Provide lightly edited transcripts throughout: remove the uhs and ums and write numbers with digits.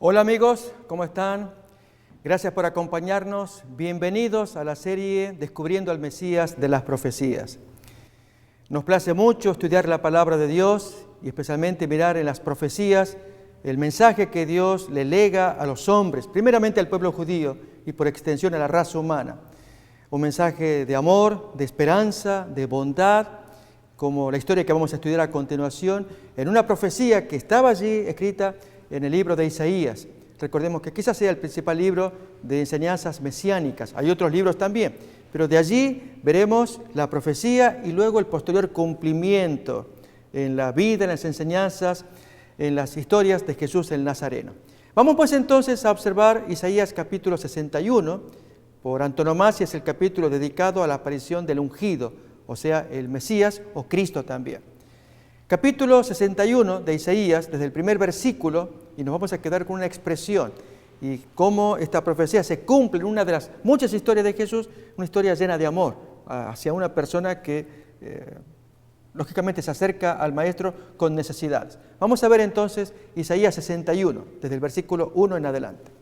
Hola amigos, ¿cómo están? Gracias por acompañarnos. Bienvenidos a la serie Descubriendo al Mesías de las Profecías. Nos place mucho estudiar la palabra de Dios y especialmente mirar en las profecías el mensaje que Dios le lega a los hombres, primeramente al pueblo judío y por extensión a la raza humana. Un mensaje de amor, de esperanza, de bondad, como la historia que vamos a estudiar a continuación, en una profecía que estaba allí escrita en el libro de Isaías. Recordemos que quizás sea el principal libro de enseñanzas mesiánicas. Hay otros libros también, pero de allí veremos la profecía y luego el posterior cumplimiento en la vida, en las enseñanzas, en las historias de Jesús el Nazareno. Vamos pues entonces a observar Isaías capítulo 61, por antonomasia es el capítulo dedicado a la aparición del ungido, o sea, el Mesías o Cristo también. Capítulo 61 de Isaías, desde el primer versículo, y nos vamos a quedar con una expresión, y cómo esta profecía se cumple en una de las muchas historias de Jesús, una historia llena de amor hacia una persona que lógicamente se acerca al Maestro con necesidades. Vamos a ver entonces Isaías 61, desde el versículo 1 en adelante.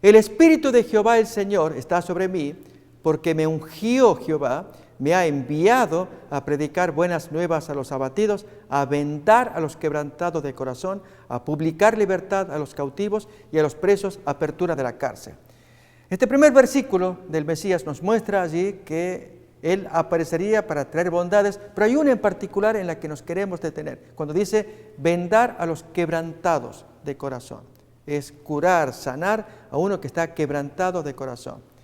El Espíritu de Jehová el Señor está sobre mí, porque me ungió Jehová, me ha enviado a predicar buenas nuevas a los abatidos, a vendar a los quebrantados de corazón, a publicar libertad a los cautivos y a los presos apertura de la cárcel. Este primer versículo del Mesías nos muestra allí que Él aparecería para traer bondades, pero hay una en particular en la que nos queremos detener, cuando dice vendar a los quebrantados de corazón. Es curar, sanar a uno que está quebrantado de corazón.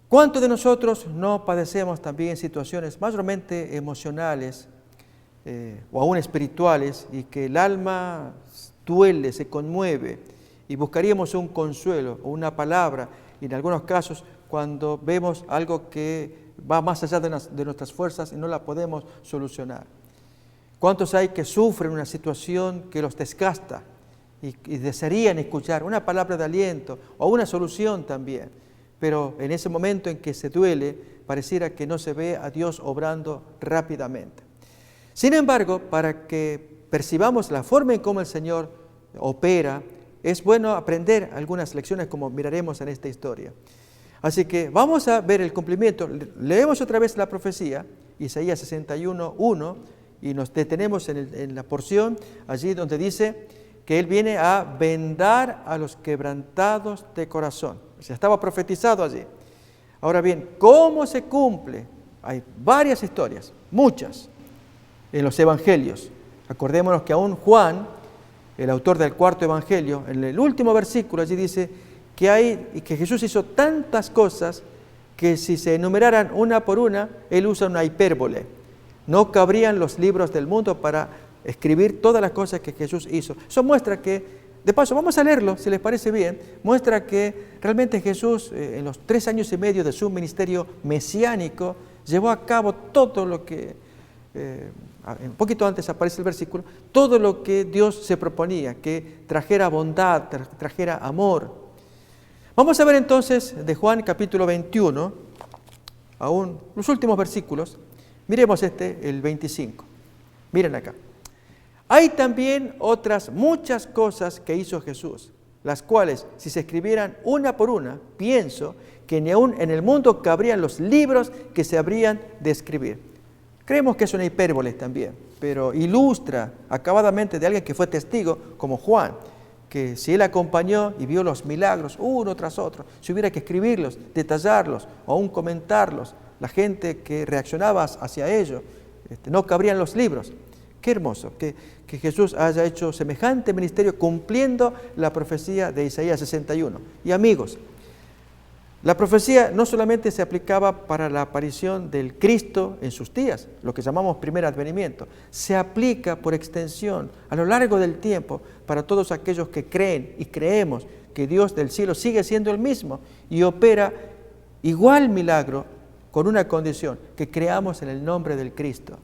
¿Cuántos de nosotros no padecemos también situaciones mayormente emocionales o aún espirituales y que el alma duele, se conmueve y buscaríamos un consuelo o una palabra y en algunos casos cuando vemos algo que va más allá de nuestras fuerzas y no la podemos solucionar? ¿Cuántos hay que sufren una situación que los desgasta y desearían escuchar una palabra de aliento o una solución también? Pero en ese momento en que se duele, pareciera que no se ve a Dios obrando rápidamente. Sin embargo, para que percibamos la forma en cómo el Señor opera, es bueno aprender algunas lecciones como miraremos en esta historia. Así que vamos a ver el cumplimiento. Leemos otra vez la profecía, Isaías 61:1, y nos detenemos en la porción allí donde dice que Él viene a vendar a los quebrantados de corazón. O sea, estaba profetizado allí. Ahora bien, ¿cómo se cumple? Hay varias historias, muchas, en los evangelios. Acordémonos que aún Juan, el autor del cuarto evangelio, en el último versículo allí dice que Jesús hizo tantas cosas que si se enumeraran una por una, Él usa una hipérbole. No cabrían los libros del mundo para escribir todas las cosas que Jesús hizo. Eso muestra que, de paso, vamos a leerlo, si les parece bien, muestra que realmente Jesús, en los 3 años y medio de su ministerio mesiánico, llevó a cabo todo lo que, un poquito antes aparece el versículo, todo lo que Dios se proponía, que trajera bondad, trajera amor. Vamos a ver entonces de Juan capítulo 21, aún los últimos versículos, miremos el 25, miren acá. Hay también otras muchas cosas que hizo Jesús, las cuales, si se escribieran una por una, pienso que ni aún en el mundo cabrían los libros que se habrían de escribir. Creemos que es una hipérbole también, pero ilustra acabadamente de alguien que fue testigo, como Juan, que si él acompañó y vio los milagros uno tras otro, si hubiera que escribirlos, detallarlos o aún comentarlos, la gente que reaccionaba hacia ello, no cabrían los libros. Qué hermoso que Jesús haya hecho semejante ministerio cumpliendo la profecía de Isaías 61. Y amigos, la profecía no solamente se aplicaba para la aparición del Cristo en sus días, lo que llamamos primer advenimiento, se aplica por extensión a lo largo del tiempo para todos aquellos que creen y creemos que Dios del cielo sigue siendo el mismo y opera igual milagro con una condición, que creamos en el nombre del Cristo.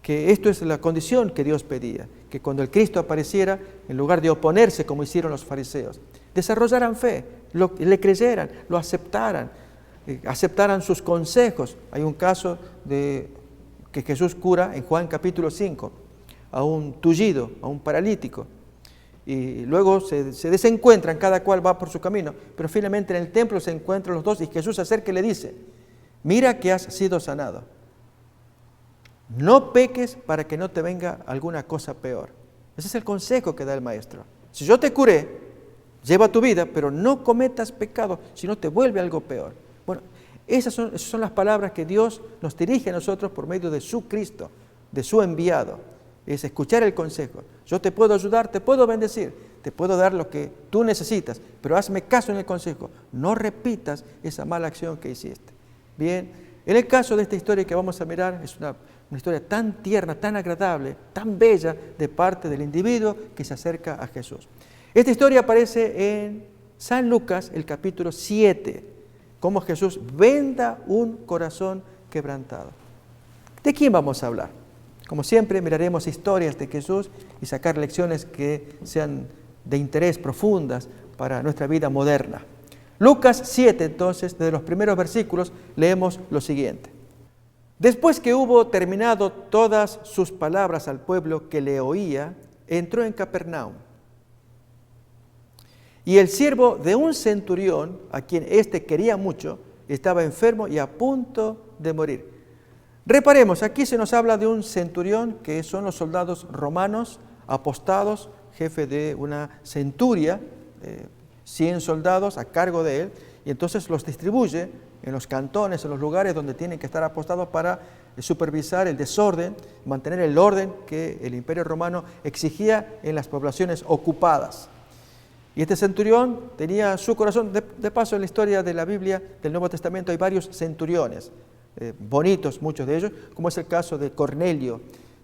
Que esto es la condición que Dios pedía, que cuando el Cristo apareciera, en lugar de oponerse como hicieron los fariseos, desarrollaran fe, le creyeran, lo aceptaran, aceptaran sus consejos. Hay un caso que Jesús cura en Juan capítulo 5, a un tullido, a un paralítico, y luego se desencuentran, cada cual va por su camino, pero finalmente en el templo se encuentran los dos y Jesús se acerca y le dice, mira que has sido sanado, no peques para que no te venga alguna cosa peor. Ese es el consejo que da el Maestro. Si yo te curé, lleva tu vida, pero no cometas pecado, si no te vuelve algo peor. Bueno, esas son las palabras que Dios nos dirige a nosotros por medio de su Cristo, de su enviado. Es escuchar el consejo. Yo te puedo ayudar, te puedo bendecir, te puedo dar lo que tú necesitas, pero hazme caso en el consejo. No repitas esa mala acción que hiciste. Bien, en el caso de esta historia que vamos a mirar, es una historia tan tierna, tan agradable, tan bella de parte del individuo que se acerca a Jesús. Esta historia aparece en San Lucas, el capítulo 7, cómo Jesús venda un corazón quebrantado. ¿De quién vamos a hablar? Como siempre, miraremos historias de Jesús y sacar lecciones que sean de interés profundas para nuestra vida moderna. Lucas 7, entonces, desde los primeros versículos, leemos lo siguiente. Después que hubo terminado todas sus palabras al pueblo que le oía, entró en Capernaum. Y el siervo de un centurión, a quien éste quería mucho, estaba enfermo y a punto de morir. Reparemos, aquí se nos habla de un centurión, que son los soldados romanos, apostados, jefe de una centuria, 100 soldados a cargo de él, y entonces los distribuye en los cantones, en los lugares donde tienen que estar apostados para supervisar el desorden, mantener el orden que el Imperio Romano exigía en las poblaciones ocupadas. Y este centurión tenía su corazón, de paso en la historia de la Biblia del Nuevo Testamento hay varios centuriones, bonitos muchos de ellos, como es el caso de Cornelio,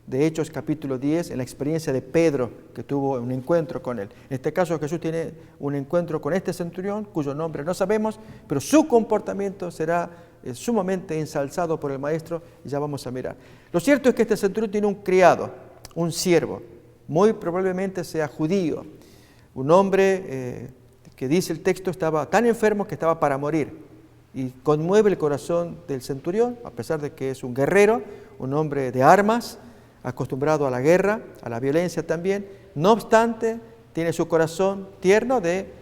de Hechos capítulo 10, en la experiencia de Pedro, que tuvo un encuentro con él. En este caso Jesús tiene un encuentro con este centurión, cuyo nombre no sabemos, pero su comportamiento será sumamente ensalzado por el Maestro, y ya vamos a mirar. Lo cierto es que este centurión tiene un criado, un siervo, muy probablemente sea judío, un hombre que dice el texto estaba tan enfermo que estaba para morir, y conmueve el corazón del centurión, a pesar de que es un guerrero, un hombre de armas, acostumbrado a la guerra, a la violencia también. No obstante, tiene su corazón tierno de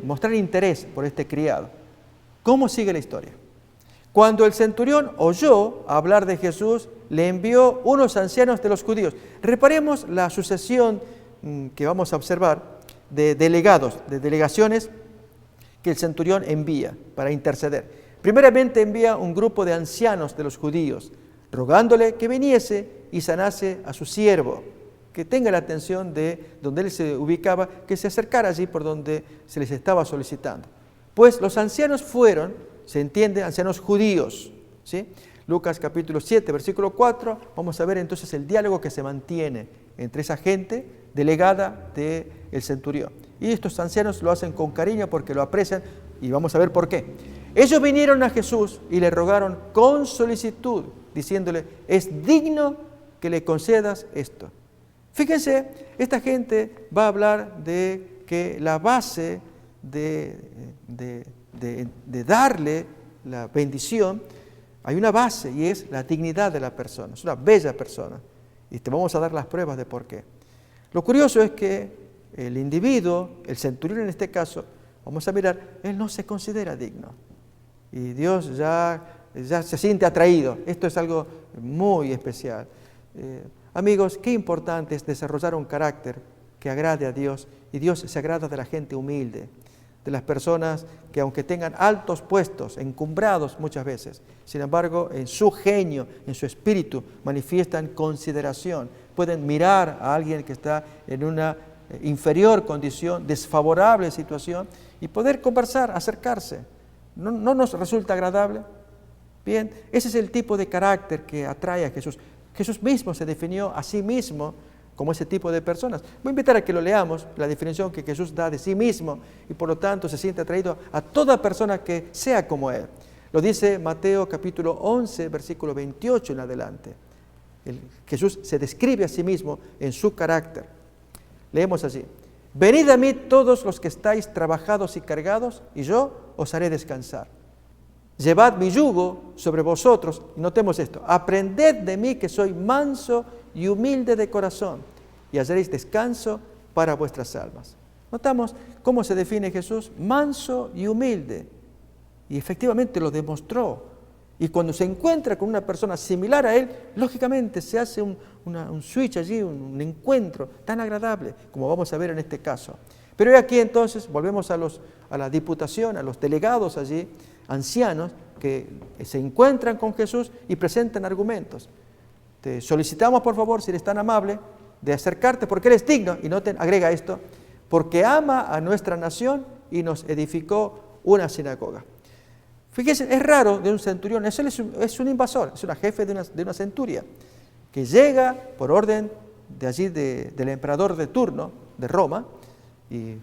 mostrar interés por este criado. ¿Cómo sigue la historia? Cuando el centurión oyó hablar de Jesús, le envió unos ancianos de los judíos. Reparemos la sucesión que vamos a observar de delegados, de delegaciones que el centurión envía para interceder. Primeramente envía un grupo de ancianos de los judíos, rogándole que viniese y sanase a su siervo, que tenga la atención de donde él se ubicaba, que se acercara allí por donde se les estaba solicitando. Pues los ancianos fueron, se entiende, ancianos judíos, ¿sí? Lucas capítulo 7, versículo 4, vamos a ver entonces el diálogo que se mantiene entre esa gente delegada del centurión. Y estos ancianos lo hacen con cariño porque lo aprecian, y vamos a ver por qué. Ellos vinieron a Jesús y le rogaron con solicitud, diciéndole, es digno que le concedas esto. Fíjense, esta gente va a hablar de que la base de darle la bendición, hay una base y es la dignidad de la persona. Es una bella persona y te vamos a dar las pruebas de por qué. Lo curioso es que el individuo, el centurión en este caso, vamos a mirar, él no se considera digno y Dios ya se siente atraído. Esto es algo muy especial. Amigos, qué importante es desarrollar un carácter que agrade a Dios, y Dios se agrada de la gente humilde, de las personas que aunque tengan altos puestos, encumbrados muchas veces, sin embargo en su genio, en su espíritu manifiestan consideración, pueden mirar a alguien que está en una inferior condición, desfavorable situación, y poder conversar, acercarse. ¿No nos resulta agradable? Bien, ese es el tipo de carácter que atrae a Jesús. Jesús mismo se definió a sí mismo como ese tipo de personas. Voy a invitar a que lo leamos, la definición que Jesús da de sí mismo, y por lo tanto se siente atraído a toda persona que sea como Él. Lo dice Mateo capítulo 11, versículo 28 en adelante. Jesús se describe a sí mismo en su carácter. Leemos así: venid a mí todos los que estáis trabajados y cargados, y yo os haré descansar. Llevad mi yugo sobre vosotros, y notemos esto, aprended de mí que soy manso y humilde de corazón, y hallaréis descanso para vuestras almas. Notamos cómo se define Jesús: manso y humilde. Y efectivamente lo demostró. Y cuando se encuentra con una persona similar a él, lógicamente se hace un switch allí, un encuentro tan agradable, como vamos a ver en este caso. Pero aquí entonces volvemos a la diputación, a los delegados allí, ancianos, que se encuentran con Jesús y presentan argumentos. Te solicitamos, por favor, si eres tan amable, de acercarte, porque eres digno, y noten, agrega esto, porque ama a nuestra nación y nos edificó una sinagoga. Fíjense, es raro de un centurión, es un invasor, es un jefe de una centuria, que llega por orden de allí del emperador de turno, de Roma, y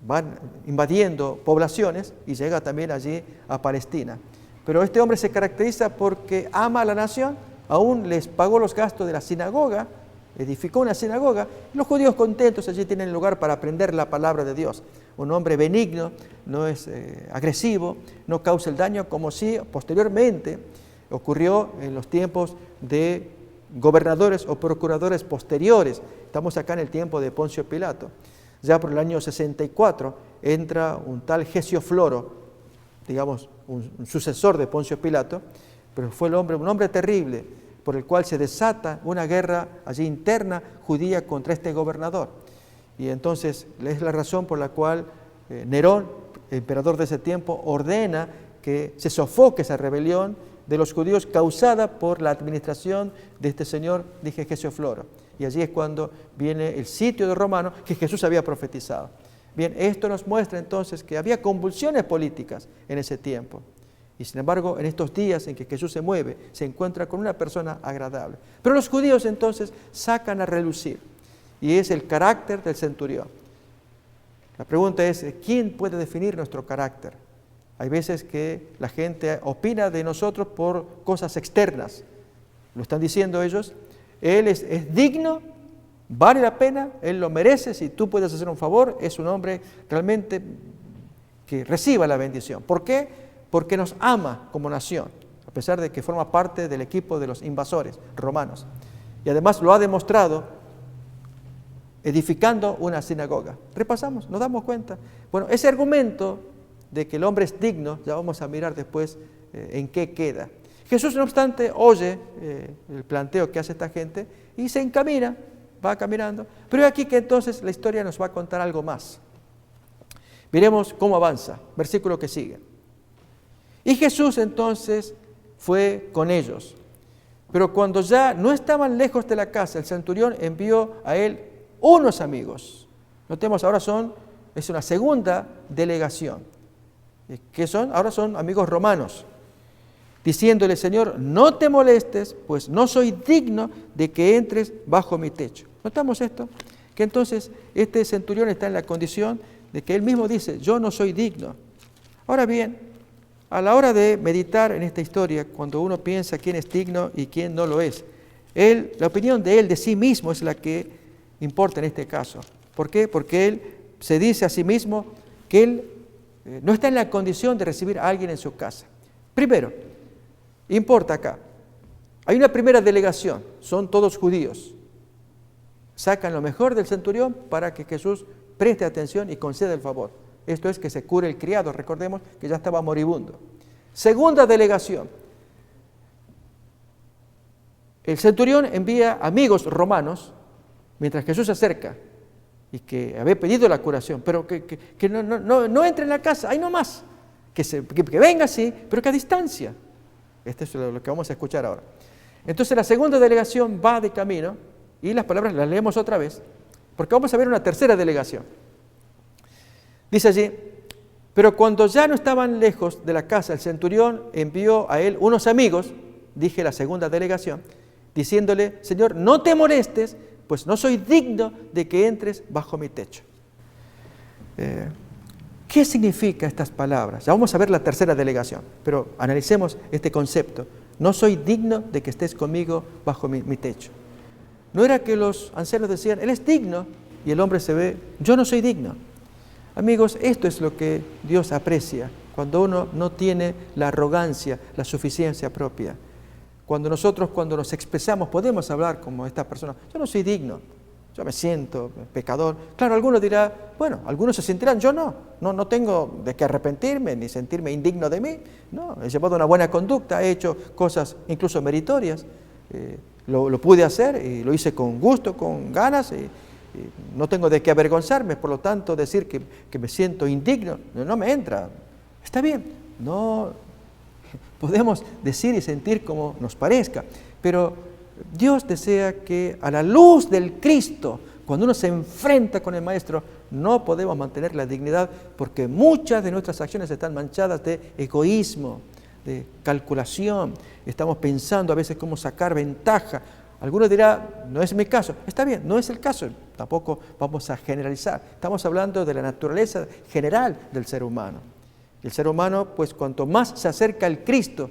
van invadiendo poblaciones y llega también allí a Palestina. Pero este hombre se caracteriza porque ama a la nación, aún les pagó los gastos de la sinagoga, edificó una sinagoga, y los judíos contentos allí tienen lugar para aprender la palabra de Dios. Un hombre benigno, no es agresivo, no causa el daño, como si posteriormente ocurrió en los tiempos de gobernadores o procuradores posteriores. Estamos acá en el tiempo de Poncio Pilato. Ya por el año 64 entra un tal Gesio Floro, digamos, un sucesor de Poncio Pilato, pero fue un hombre terrible, por el cual se desata una guerra allí interna judía contra este gobernador. Y entonces es la razón por la cual Nerón, emperador de ese tiempo, ordena que se sofoque esa rebelión de los judíos causada por la administración de este señor, dije, Gesio Floro. Y allí es cuando viene el sitio de Romano que Jesús había profetizado. Bien, esto nos muestra entonces que había convulsiones políticas en ese tiempo. Y sin embargo, en estos días en que Jesús se mueve, se encuentra con una persona agradable. Pero los judíos entonces sacan a relucir, y es el carácter del centurión. La pregunta es, ¿quién puede definir nuestro carácter? Hay veces que la gente opina de nosotros por cosas externas. Lo están diciendo ellos, él es digno, vale la pena, él lo merece, si tú puedes hacer un favor, es un hombre realmente que reciba la bendición. ¿Por qué? Porque nos ama como nación, a pesar de que forma parte del equipo de los invasores romanos. Y además lo ha demostrado edificando una sinagoga. Repasamos, nos damos cuenta. Bueno, ese argumento de que el hombre es digno, ya vamos a mirar después en qué queda. Jesús, no obstante, oye el planteo que hace esta gente y se encamina, va caminando. Pero aquí que entonces la historia nos va a contar algo más. Miremos cómo avanza, versículo que sigue. Y Jesús entonces fue con ellos. Pero cuando ya no estaban lejos de la casa, el centurión envió a él unos amigos. Notemos, ahora es una segunda delegación. ¿Qué son? Ahora son amigos romanos. Diciéndole, Señor, no te molestes, pues no soy digno de que entres bajo mi techo. ¿Notamos esto? Que entonces este centurión está en la condición de que él mismo dice, yo no soy digno. Ahora bien, a la hora de meditar en esta historia, cuando uno piensa quién es digno y quién no lo es, la opinión de él de sí mismo es la que importa en este caso. ¿Por qué? Porque él se dice a sí mismo que él no está en la condición de recibir a alguien en su casa. Primero, importa acá, hay una primera delegación, son todos judíos. Sacan lo mejor del centurión para que Jesús preste atención y conceda el favor. Esto es que se cure el criado, recordemos que ya estaba moribundo. Segunda delegación, el centurión envía amigos romanos mientras Jesús se acerca y que había pedido la curación, pero que no entre en la casa, ahí nomás, que venga sí, pero que a distancia. Esto es lo que vamos a escuchar ahora. Entonces la segunda delegación va de camino, y las palabras las leemos otra vez, porque vamos a ver una tercera delegación. Dice allí, pero cuando ya no estaban lejos de la casa, el centurión envió a él unos amigos, dije la segunda delegación, diciéndole, Señor, no te molestes, pues no soy digno de que entres bajo mi techo. ¿Qué significan estas palabras? Ya vamos a ver la tercera delegación, pero analicemos este concepto. No soy digno de que estés conmigo bajo mi techo. No era que los ancianos decían, Él es digno, y el hombre se ve, yo no soy digno. Amigos, esto es lo que Dios aprecia, cuando uno no tiene la arrogancia, la suficiencia propia. Cuando nos expresamos, podemos hablar como esta persona, yo no soy digno. yo me siento pecador. Claro, algunos dirán, bueno, algunos se sentirán, yo no tengo de qué arrepentirme ni sentirme indigno de mí. No, he llevado una buena conducta, he hecho cosas incluso meritorias. Lo pude hacer y lo hice con gusto, con ganas, y no tengo de qué avergonzarme. Por lo tanto, decir que me siento indigno no me entra. Está bien, no podemos decir y sentir como nos parezca, pero Dios desea que a la luz del Cristo, cuando uno se enfrenta con el Maestro, no podemos mantener la dignidad porque muchas de nuestras acciones están manchadas de egoísmo, de calculación. Estamos pensando a veces cómo sacar ventaja. Algunos dirán, no es mi caso. Está bien, no es el caso. Tampoco vamos a generalizar. Estamos hablando de la naturaleza general del ser humano. El ser humano, pues cuanto más se acerca al Cristo,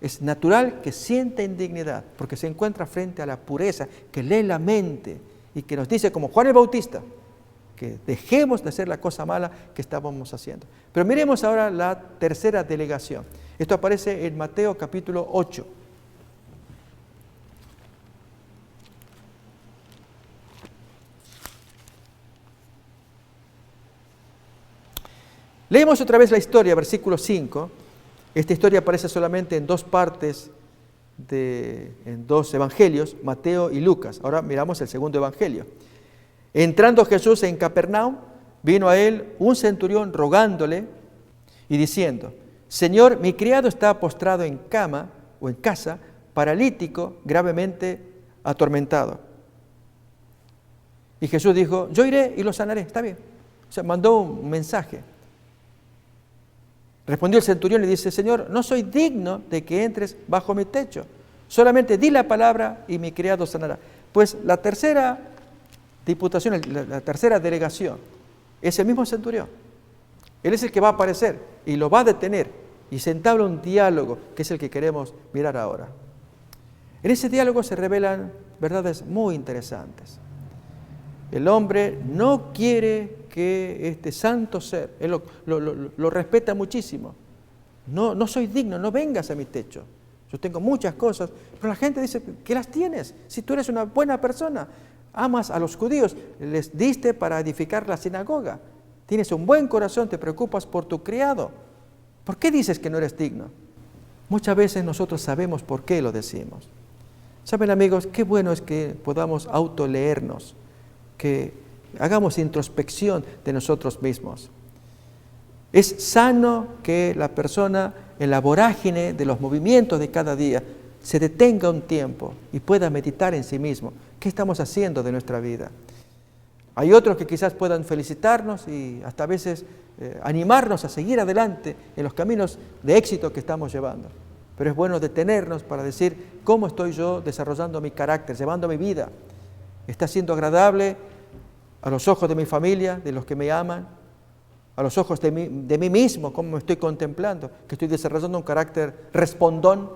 es natural que sienta indignidad, porque se encuentra frente a la pureza, que lee la mente y que nos dice, como Juan el Bautista, que dejemos de hacer la cosa mala que estábamos haciendo. Pero miremos ahora la tercera delegación. Esto aparece en Mateo capítulo 8. Leemos otra vez la historia, versículo 5. Esta historia aparece solamente en dos partes, en dos evangelios, Mateo y Lucas. Ahora miramos el segundo evangelio. Entrando Jesús en Capernaum, vino a él un centurión rogándole y diciendo, Señor, mi criado está postrado en cama o en casa, paralítico, gravemente atormentado. Y Jesús dijo, yo iré y lo sanaré. Está bien. O sea, mandó un mensaje. Respondió el centurión y dice, Señor, no soy digno de que entres bajo mi techo. Solamente di la palabra y mi criado sanará. Pues la tercera diputación, la tercera delegación, es el mismo centurión. Él es el que va a aparecer y lo va a detener y se entabla un diálogo que es el que queremos mirar ahora. En ese diálogo se revelan verdades muy interesantes. El hombre no quiere que este santo ser, él lo respeta muchísimo. No soy digno, no vengas a mi techo. Yo tengo muchas cosas, pero la gente dice, ¿qué las tienes? Si tú eres una buena persona, amas a los judíos, les diste para edificar la sinagoga, tienes un buen corazón, te preocupas por tu criado. ¿Por qué dices que no eres digno? Muchas veces nosotros sabemos por qué lo decimos. Saben, amigos, qué bueno es que podamos autoleernos, que hagamos introspección de nosotros mismos. Es sano que la persona en la vorágine de los movimientos de cada día se detenga un tiempo y pueda meditar en sí mismo. ¿Qué estamos haciendo de nuestra vida? Hay otros que quizás puedan felicitarnos y hasta a veces animarnos a seguir adelante en los caminos de éxito que estamos llevando. Pero es bueno detenernos para decir, ¿cómo estoy yo desarrollando mi carácter, llevando mi vida? ¿Está siendo agradable a los ojos de mi familia, de los que me aman? A los ojos de mí mismo, cómo me estoy contemplando, que estoy desarrollando un carácter respondón,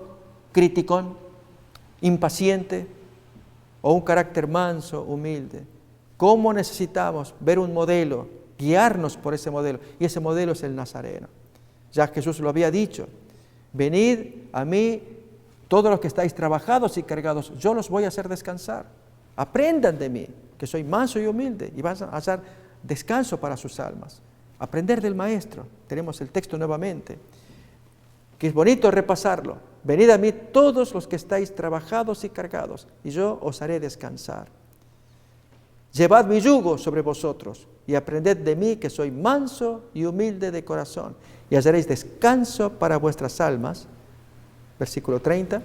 criticón, impaciente, o un carácter manso, humilde. ¿Cómo necesitamos ver un modelo, guiarnos por ese modelo? Y ese modelo es el Nazareno. Ya Jesús lo había dicho, venid a mí todos los que estáis trabajados y cargados, yo los voy a hacer descansar. Aprendan de mí, que soy manso y humilde, y van a hallar descanso para sus almas. Aprender del Maestro. Tenemos el texto nuevamente, que es bonito repasarlo. Venid a mí todos los que estáis trabajados y cargados, y yo os haré descansar. Llevad mi yugo sobre vosotros, y aprended de mí, que soy manso y humilde de corazón, y hallaréis descanso para vuestras almas. Versículo 30.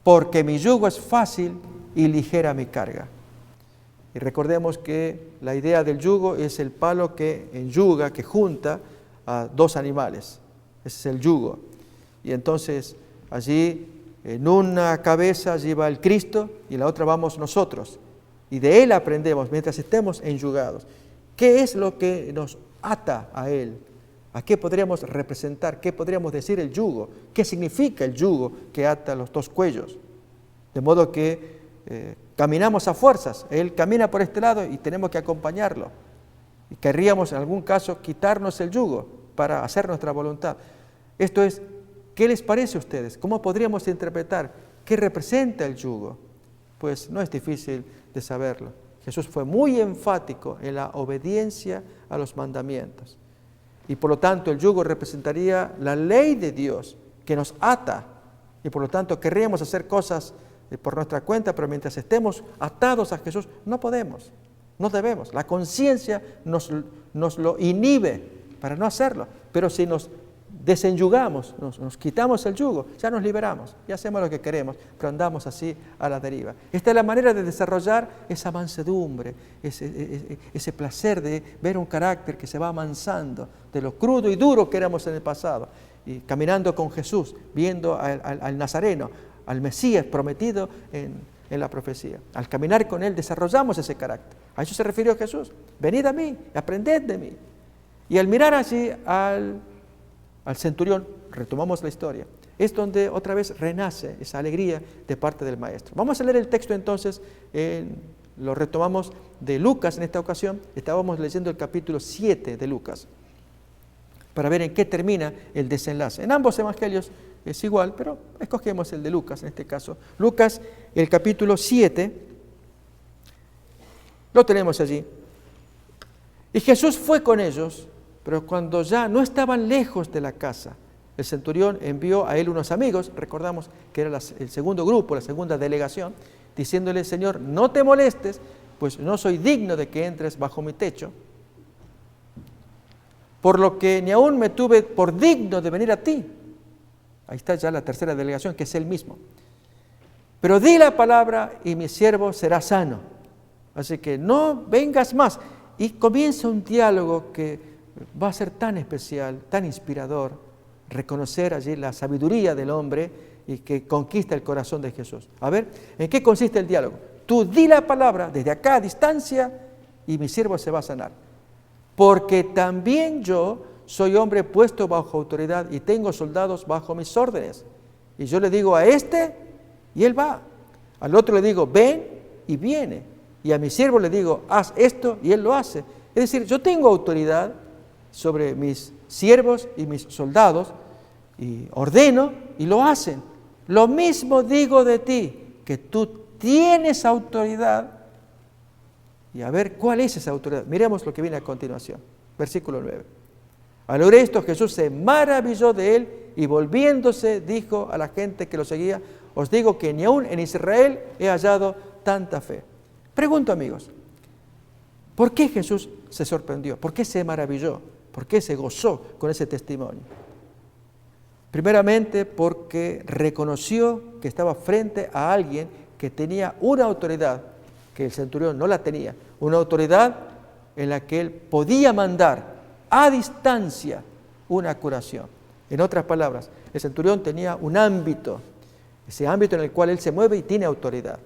Porque mi yugo es fácil y ligera mi carga. Y recordemos que la idea del yugo es el palo que enyuga, que junta a dos animales. Ese es el yugo. Y entonces allí en una cabeza allí va el Cristo y en la otra vamos nosotros. Y de Él aprendemos mientras estemos enyugados. ¿Qué es lo que nos ata a Él? ¿A qué podríamos representar? ¿Qué podríamos decir el yugo? ¿Qué significa el yugo que ata los dos cuellos? De modo que caminamos a fuerzas. Él camina por este lado y tenemos que acompañarlo. Y querríamos en algún caso quitarnos el yugo para hacer nuestra voluntad. Esto es, ¿qué les parece a ustedes? ¿Cómo podríamos interpretar qué representa el yugo? Pues no es difícil de saberlo. Jesús fue muy enfático en la obediencia a los mandamientos. Y por lo tanto el yugo representaría la ley de Dios que nos ata. Y por lo tanto querríamos hacer cosas por nuestra cuenta, pero mientras estemos atados a Jesús no podemos, no debemos. La conciencia nos lo inhibe para no hacerlo. Pero si nos desenyugamos, nos quitamos el yugo, ya nos liberamos, ya hacemos lo que queremos, pero andamos así a la deriva. Esta es la manera de desarrollar esa mansedumbre, ese placer de ver un carácter que se va amansando de lo crudo y duro que éramos en el pasado, y caminando con Jesús, viendo al Nazareno, al Mesías prometido en la profecía. Al caminar con Él desarrollamos ese carácter. A eso se refirió Jesús. Venid a mí, aprended de mí. Y al mirar allí al centurión, retomamos la historia, es donde otra vez renace esa alegría de parte del Maestro. Vamos a leer el texto entonces, lo retomamos de Lucas en esta ocasión. Estábamos leyendo el capítulo 7 de Lucas, para ver en qué termina el desenlace. En ambos evangelios es igual, pero escogemos el de Lucas en este caso. Lucas, el capítulo 7, lo tenemos allí. Y Jesús fue con ellos, pero cuando ya no estaban lejos de la casa, el centurión envió a él unos amigos, recordamos que era el segundo grupo, la segunda delegación, diciéndole: Señor, no te molestes, pues no soy digno de que entres bajo mi techo, por lo que ni aún me tuve por digno de venir a ti. Ahí está ya la tercera delegación, que es él mismo. Pero di la palabra y mi siervo será sano. Así que no vengas más. Y comienza un diálogo que va a ser tan especial, tan inspirador, reconocer allí la sabiduría del hombre y que conquista el corazón de Jesús. A ver, ¿en qué consiste el diálogo? Tú di la palabra desde acá a distancia y mi siervo se va a sanar. Porque también yo soy hombre puesto bajo autoridad y tengo soldados bajo mis órdenes. Y yo le digo a este y él va. Al otro le digo, ven y viene. Y a mi siervo le digo, haz esto y él lo hace. Es decir, yo tengo autoridad sobre mis siervos y mis soldados y ordeno y lo hacen. Lo mismo digo de ti, que tú tienes autoridad. Y a ver, ¿cuál es esa autoridad? Miremos lo que viene a continuación. Versículo 9. Al oír esto, Jesús se maravilló de él y volviéndose dijo a la gente que lo seguía: os digo que ni aún en Israel he hallado tanta fe. Pregunto, amigos, ¿por qué Jesús se sorprendió? ¿Por qué se maravilló? ¿Por qué se gozó con ese testimonio? Primeramente porque reconoció que estaba frente a alguien que tenía una autoridad que el centurión no la tenía, una autoridad en la que él podía mandar a distancia una curación. En otras palabras, el centurión tenía un ámbito, ese ámbito en el cual él se mueve y tiene autoridad.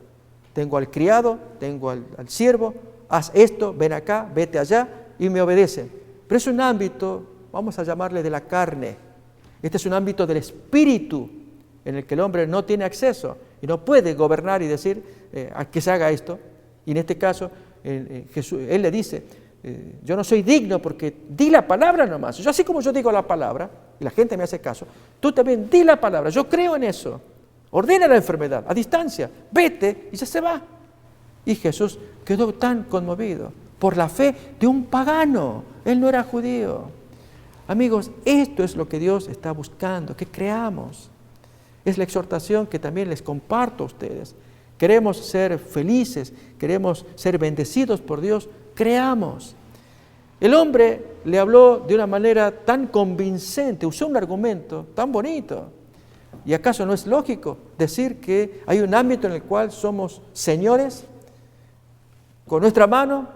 Tengo al criado, tengo al siervo, haz esto, ven acá, vete allá y me obedecen. Pero es un ámbito, vamos a llamarle de la carne. Este es un ámbito del espíritu en el que el hombre no tiene acceso y no puede gobernar y decir a que se haga esto. Y en este caso, Jesús, él le dice, yo no soy digno porque di la palabra nomás. Yo así como yo digo la palabra y la gente me hace caso, tú también di la palabra, yo creo en eso. Ordena la enfermedad a distancia, vete y ya se va. Y Jesús quedó tan conmovido por la fe de un pagano. Él no era judío. Amigos, esto es lo que Dios está buscando, que creamos. Es la exhortación que también les comparto a ustedes. Queremos ser felices, queremos ser bendecidos por Dios, creamos. El hombre le habló de una manera tan convincente, usó un argumento tan bonito. ¿Y acaso no es lógico decir que hay un ámbito en el cual somos señores? Con nuestra mano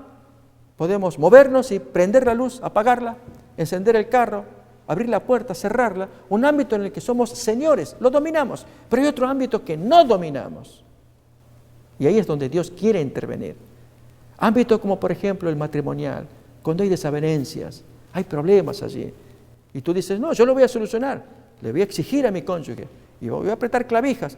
podemos movernos y prender la luz, apagarla, encender el carro, abrir la puerta, cerrarla. Un ámbito en el que somos señores, lo dominamos. Pero hay otro ámbito que no dominamos. Y ahí es donde Dios quiere intervenir. Ámbito como por ejemplo el matrimonial, cuando hay desavenencias, hay problemas allí. Y tú dices, no, yo lo voy a solucionar, le voy a exigir a mi cónyuge y voy a apretar clavijas.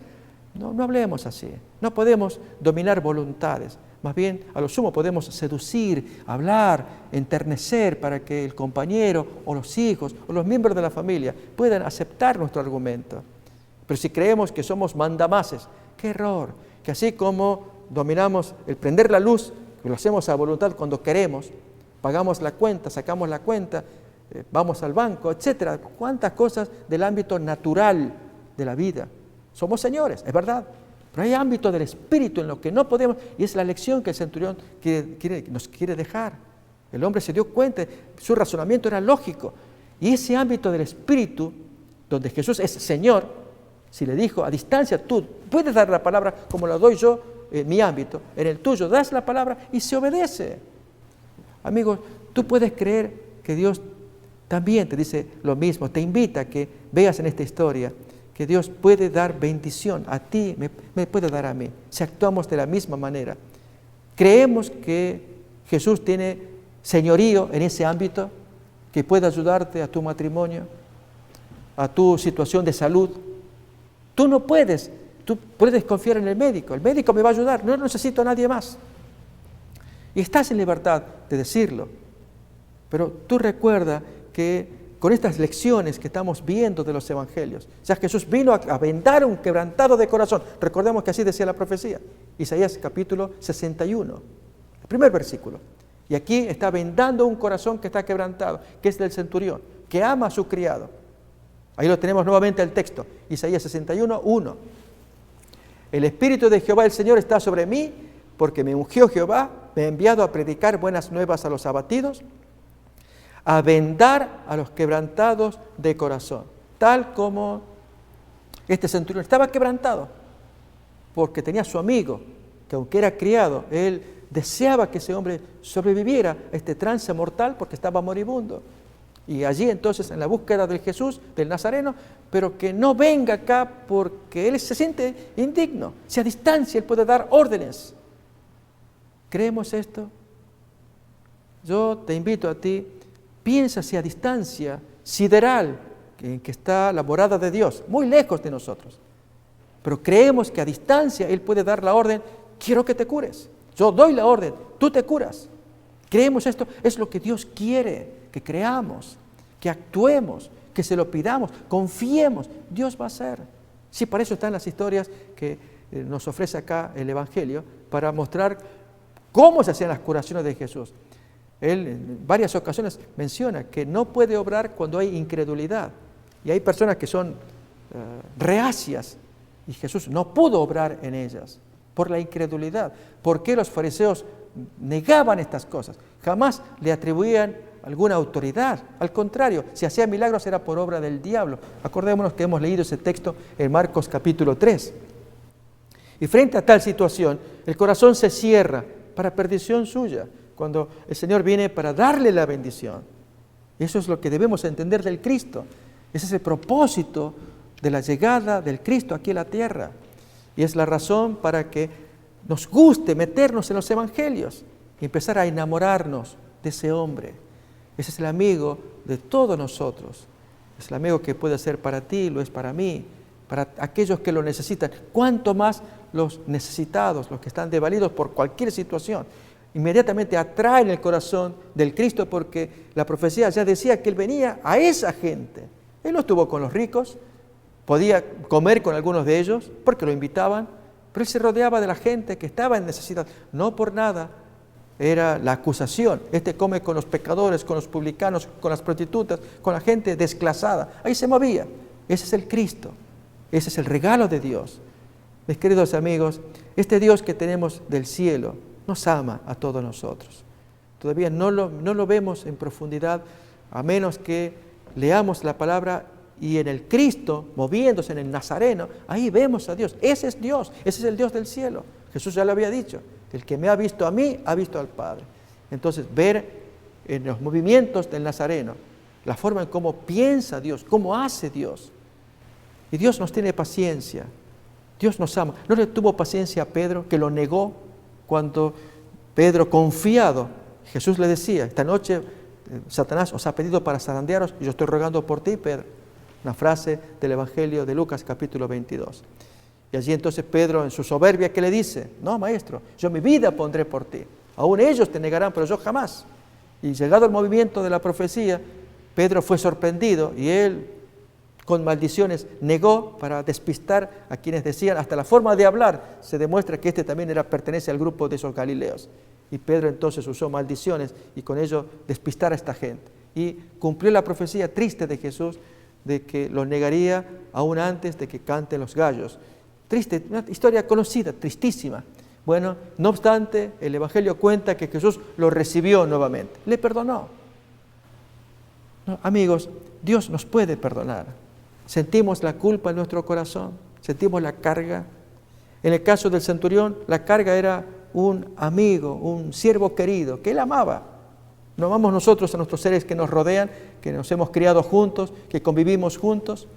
No hablemos así, no podemos dominar voluntades. Más bien, a lo sumo podemos seducir, hablar, enternecer para que el compañero o los hijos o los miembros de la familia puedan aceptar nuestro argumento. Pero si creemos que somos mandamases, qué error, que así como dominamos el prender la luz, lo hacemos a voluntad cuando queremos, pagamos la cuenta, sacamos la cuenta, vamos al banco, etcétera. Cuántas cosas del ámbito natural de la vida. Somos señores, es verdad, pero hay ámbito del espíritu en lo que no podemos, y es la lección que el centurión nos quiere dejar. El hombre se dio cuenta, su razonamiento era lógico, y ese ámbito del espíritu, donde Jesús es Señor, si le dijo a distancia, tú puedes dar la palabra como la doy yo en mi ámbito, en el tuyo das la palabra y se obedece. Amigos, tú puedes creer que Dios también te dice lo mismo, te invita a que veas en esta historia que Dios puede dar bendición a ti, me puede dar a mí, si actuamos de la misma manera. Creemos que Jesús tiene señorío en ese ámbito, que puede ayudarte a tu matrimonio, a tu situación de salud. Tú puedes confiar en el médico me va a ayudar, no necesito a nadie más. Y estás en libertad de decirlo, pero tú recuerda que con estas lecciones que estamos viendo de los evangelios, ya Jesús vino a vendar un quebrantado de corazón. Recordemos que así decía la profecía, Isaías capítulo 61, el primer versículo. Y aquí está vendando un corazón que está quebrantado, que es del centurión, que ama a su criado. Ahí lo tenemos nuevamente el texto, Isaías 61, 1. El Espíritu de Jehová el Señor está sobre mí, porque me ungió Jehová, me ha enviado a predicar buenas nuevas a los abatidos, a vendar a los quebrantados de corazón. Tal como este centurión estaba quebrantado, porque tenía a su amigo, que aunque era criado, él deseaba que ese hombre sobreviviera a este trance mortal porque estaba moribundo. Y allí entonces en la búsqueda de Jesús, del Nazareno, pero que no venga acá porque él se siente indigno. Si a distancia él puede dar órdenes. ¿Creemos esto? Yo te invito a ti, piensa si a distancia sideral, en que está la morada de Dios, muy lejos de nosotros. Pero creemos que a distancia él puede dar la orden, quiero que te cures. Yo doy la orden, tú te curas. Creemos esto, es lo que Dios quiere, que creamos, que actuemos, que se lo pidamos, confiemos, Dios va a hacer. Sí, para eso están las historias que nos ofrece acá el Evangelio, para mostrar cómo se hacían las curaciones de Jesús. Él en varias ocasiones menciona que no puede obrar cuando hay incredulidad, y hay personas que son reacias, y Jesús no pudo obrar en ellas por la incredulidad. ¿Por qué los fariseos negaban estas cosas? Jamás le atribuían alguna autoridad. Al contrario, si hacía milagros era por obra del diablo. Acordémonos que hemos leído ese texto en Marcos capítulo 3. Y frente a tal situación, el corazón se cierra para perdición suya, cuando el Señor viene para darle la bendición. Eso es lo que debemos entender del Cristo. Ese es el propósito de la llegada del Cristo aquí a la tierra. Y es la razón para que nos guste meternos en los evangelios y empezar a enamorarnos de ese hombre. Ese es el amigo de todos nosotros. Es el amigo que puede ser para ti, lo es para mí, para aquellos que lo necesitan. Cuanto más los necesitados, los que están desvalidos por cualquier situación, inmediatamente atraen el corazón del Cristo, porque la profecía ya decía que Él venía a esa gente. Él no estuvo con los ricos, podía comer con algunos de ellos porque lo invitaban, pero Él se rodeaba de la gente que estaba en necesidad. No por nada era la acusación. Este come con los pecadores, con los publicanos, con las prostitutas, con la gente desclasada. Ahí se movía. Ese es el Cristo. Ese es el regalo de Dios. Mis queridos amigos, este Dios que tenemos del cielo nos ama a todos nosotros. Todavía no lo vemos en profundidad, a menos que leamos la palabra y en el Cristo, moviéndose en el Nazareno, ahí vemos a Dios. Ese es Dios, ese es el Dios del cielo. Jesús ya lo había dicho, el que me ha visto a mí, ha visto al Padre. Entonces, ver en los movimientos del Nazareno, la forma en cómo piensa Dios, cómo hace Dios. Y Dios nos tiene paciencia, Dios nos ama. ¿No le tuvo paciencia a Pedro, que lo negó cuando Pedro, confiado, Jesús le decía, esta noche Satanás os ha pedido para zarandearos y yo estoy rogando por ti, Pedro? Una frase del Evangelio de Lucas capítulo 22. Y allí entonces Pedro, en su soberbia, ¿qué le dice? No, maestro, yo mi vida pondré por ti. Aún ellos te negarán, pero yo jamás. Y llegado el movimiento de la profecía, Pedro fue sorprendido y él, con maldiciones, negó para despistar a quienes decían, hasta la forma de hablar se demuestra que este también pertenece al grupo de esos galileos. Y Pedro entonces usó maldiciones y con ello despistar a esta gente. Y cumplió la profecía triste de Jesús de que lo negaría aún antes de que canten los gallos. Triste, una historia conocida, tristísima. Bueno, no obstante, el Evangelio cuenta que Jesús lo recibió nuevamente, le perdonó. No, amigos, Dios nos puede perdonar. Sentimos la culpa en nuestro corazón, sentimos la carga. En el caso del centurión, la carga era un amigo, un siervo querido, que él amaba. No amamos nosotros a nuestros seres que nos rodean, que nos hemos criado juntos, que convivimos juntos.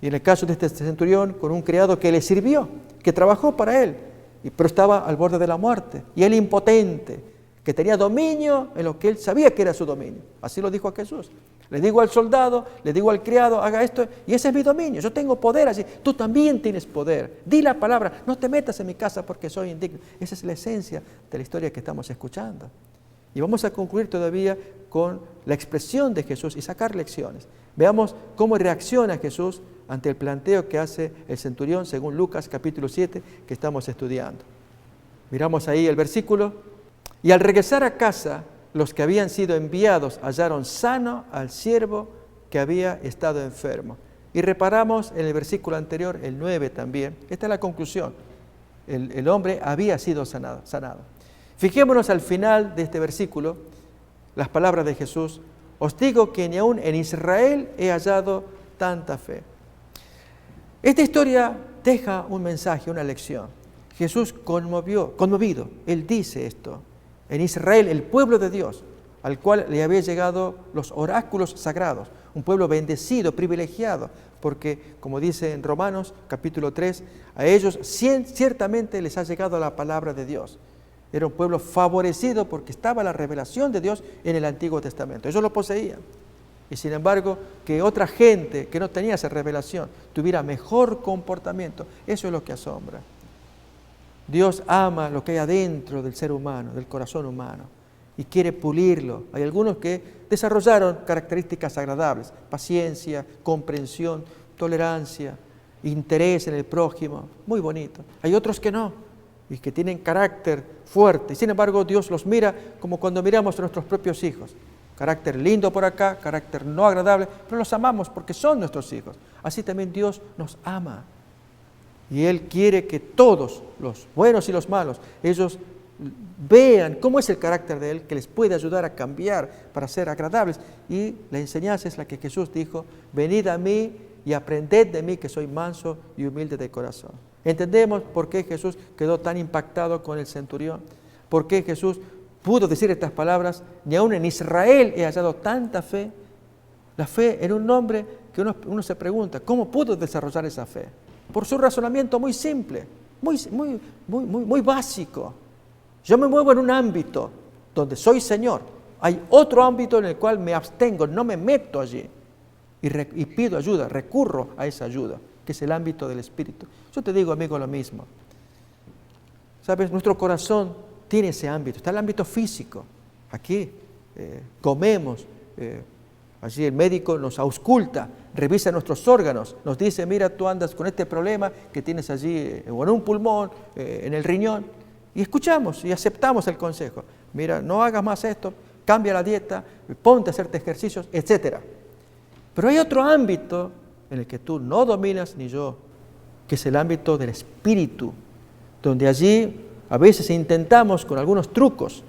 Y en el caso de este centurión, con un criado que le sirvió, que trabajó para él, pero estaba al borde de la muerte. Y él impotente, que tenía dominio en lo que él sabía que era su dominio. Así lo dijo a Jesús. Le digo al soldado, le digo al criado, haga esto, y ese es mi dominio, yo tengo poder así, tú también tienes poder. Di la palabra, no te metas en mi casa porque soy indigno. Esa es la esencia de la historia que estamos escuchando. Y vamos a concluir todavía con la expresión de Jesús y sacar lecciones. Veamos cómo reacciona Jesús ante el planteo que hace el centurión según Lucas capítulo 7 que estamos estudiando. Miramos ahí el versículo. Y al regresar a casa, los que habían sido enviados hallaron sano al siervo que había estado enfermo. Y reparamos en el versículo anterior, el 9 también. Esta es la conclusión. El hombre había sido sanado. Fijémonos al final de este versículo, las palabras de Jesús. Os digo que ni aún en Israel he hallado tanta fe. Esta historia deja un mensaje, una lección. Jesús conmovido, Él dice esto. En Israel, el pueblo de Dios, al cual le habían llegado los oráculos sagrados, un pueblo bendecido, privilegiado, porque, como dice en Romanos capítulo 3, a ellos ciertamente les ha llegado la palabra de Dios. Era un pueblo favorecido porque estaba la revelación de Dios en el Antiguo Testamento. Ellos lo poseían. Y sin embargo, que otra gente que no tenía esa revelación tuviera mejor comportamiento, eso es lo que asombra. Dios ama lo que hay adentro del ser humano, del corazón humano, y quiere pulirlo. Hay algunos que desarrollaron características agradables, paciencia, comprensión, tolerancia, interés en el prójimo, muy bonito. Hay otros que no, y que tienen carácter fuerte. Sin embargo, Dios los mira como cuando miramos a nuestros propios hijos. Carácter lindo por acá, carácter no agradable, pero los amamos porque son nuestros hijos. Así también Dios nos ama. Y Él quiere que todos, los buenos y los malos, ellos vean cómo es el carácter de Él, que les puede ayudar a cambiar para ser agradables. Y la enseñanza es la que Jesús dijo: venid a mí y aprended de mí, que soy manso y humilde de corazón. ¿Entendemos por qué Jesús quedó tan impactado con el centurión? ¿Por qué Jesús pudo decir estas palabras? Ni aún en Israel he hallado tanta fe. La fe en un hombre que uno se pregunta, ¿cómo pudo desarrollar esa fe? Por su razonamiento muy simple, muy básico. Yo me muevo en un ámbito donde soy Señor. Hay otro ámbito en el cual me abstengo, no me meto allí. Y pido ayuda, recurro a esa ayuda, que es el ámbito del Espíritu. Yo te digo, amigo, lo mismo. ¿Sabes? Nuestro corazón tiene ese ámbito. Está el ámbito físico. Aquí comemos. Allí el médico nos ausculta, revisa nuestros órganos, nos dice: mira, tú andas con este problema que tienes allí, o en un pulmón, en el riñón. Y escuchamos y aceptamos el consejo. Mira, no hagas más esto, cambia la dieta, ponte a hacerte ejercicios, etc. Pero hay otro ámbito en el que tú no dominas ni yo, que es el ámbito del espíritu, donde allí a veces intentamos con algunos trucos